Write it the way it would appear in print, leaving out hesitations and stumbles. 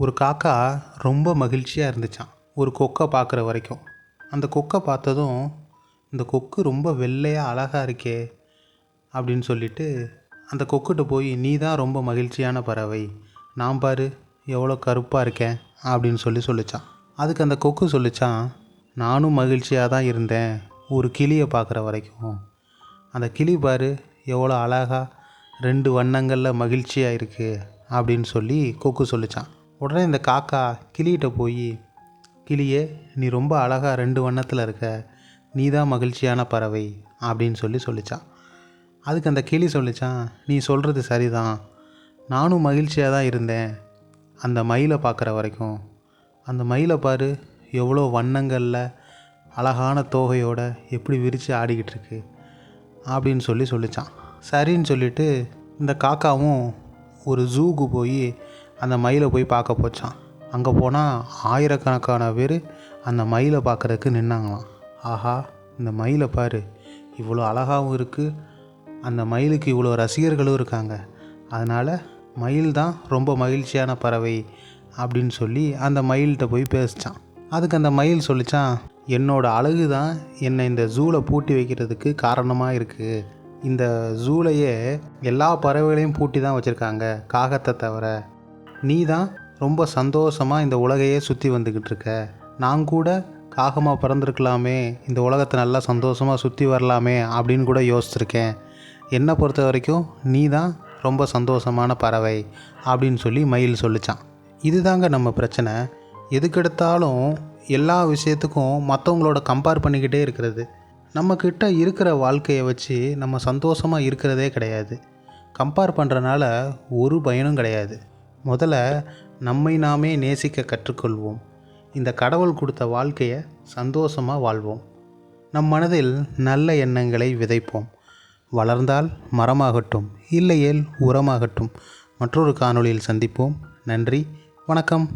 ஒரு காக்கா ரொம்ப மகிழ்ச்சியாக இருந்துச்சான் ஒரு கொக்கை பார்க்குற வரைக்கும். அந்த கொக்கை பார்த்ததும், இந்த கொக்கு ரொம்ப வெள்ளையாக அழகாக இருக்கே அப்படின்னு சொல்லிட்டு அந்த கொக்கிட்ட போய், நீ தான் ரொம்ப மகிழ்ச்சியான பறவை, நான் பாரு எவ்வளோ கருப்பாக இருக்கேன் அப்படின்னு சொல்லிச்சான். அதுக்கு அந்த கொக்கு சொல்லிச்சான், நானும் மகிழ்ச்சியாக தான் இருந்தேன் ஒரு கிளியை பார்க்குற வரைக்கும். அந்த கிளி பாரு எவ்வளோ அழகாக 2 வண்ணங்களில் மகிழ்ச்சியாக இருக்குது அப்படின்னு சொல்லி கொக்கு சொல்லிச்சான். உடனே இந்த காக்கா கிளிகிட்ட போய், கிளியே நீ ரொம்ப அழகாக 2 வண்ணத்தில் இருக்க, நீ தான் மகிழ்ச்சியான பறவை அப்படின்னு சொல்லிச்சான். அதுக்கு அந்த கிளி சொல்லிச்சான், நீ சொல்கிறது சரிதான், நானும் மகிழ்ச்சியாக தான் இருந்தேன் அந்த மயிலை பார்க்குற வரைக்கும். அந்த மயிலை பாரு எவ்வளோ வண்ணங்களில் அழகான தோகையோடு எப்படி விரித்து ஆடிக்கிட்டு இருக்கு அப்படின்னு சொல்லிச்சான். சரின்னு சொல்லிவிட்டு இந்த காக்காவும் ஒரு ஜூக்கு போய் அந்த மயிலை போய் பார்க்க போச்சான். அங்கே போனால் ஆயிரக்கணக்கான பேர் அந்த மயிலை பார்க்குறதுக்கு நின்னாங்களாம். ஆஹா, இந்த மயிலை பாரு இவ்வளோ அழகாகவும் இருக்குது, அந்த மயிலுக்கு இவ்வளோ ரசிகர்களும் இருக்காங்க, அதனால் மயில் தான் ரொம்ப மகிழ்ச்சியான பறவை அப்படின்னு சொல்லி அந்த மயில்கிட்ட போய் பேசிச்சான். அதுக்கு அந்த மயில் சொல்லிச்சான், என்னோடய அழகு தான் என்னை இந்த ஜூவில் பூட்டி வைக்கிறதுக்கு காரணமாக இருக்குது. இந்த ஜூலையே எல்லா பறவைகளையும் பூட்டி தான் வச்சுருக்காங்க காகத்தை தவிர. நீ தான் ரொம்ப சந்தோஷமாக இந்த உலகையே சுற்றி வந்துக்கிட்டு இருக்க. நான் கூட காகமாக பிறந்திருக்கலாமே, இந்த உலகத்தை நல்லா சந்தோஷமாக சுற்றி வரலாமே அப்படின்னு கூட யோசிச்சிருக்கேன். என்னை பொறுத்த வரைக்கும் நீ தான் ரொம்ப சந்தோஷமான பறவை அப்படின்னு சொல்லி மயில் சொல்லிச்சான். இதுதாங்க நம்ம பிரச்சனை. எதுக்கெடுத்தாலும் எல்லா விஷயத்துக்கும் மற்றவங்களோட கம்பேர் பண்ணிக்கிட்டே இருக்கிறது. நம்மக்கிட்ட இருக்கிற வாழ்க்கையை வச்சு நம்ம சந்தோஷமாக இருக்கிறதே கிடையாது. கம்பேர் பண்ணுறனால ஒரு பயனும் கிடையாது. முதல்ல நம்மை நாமே நேசிக்க கற்றுக்கொள்வோம். இந்த கடவுள் கொடுத்த வாழ்க்கையை சந்தோஷமாக வாழ்வோம். நம் மனதில் நல்ல எண்ணங்களை விதைப்போம். வளர்ந்தால் மரமாகட்டும், இல்லையேல் உரமாகட்டும். மற்றொரு காணொளியில் சந்திப்போம். நன்றி, வணக்கம்.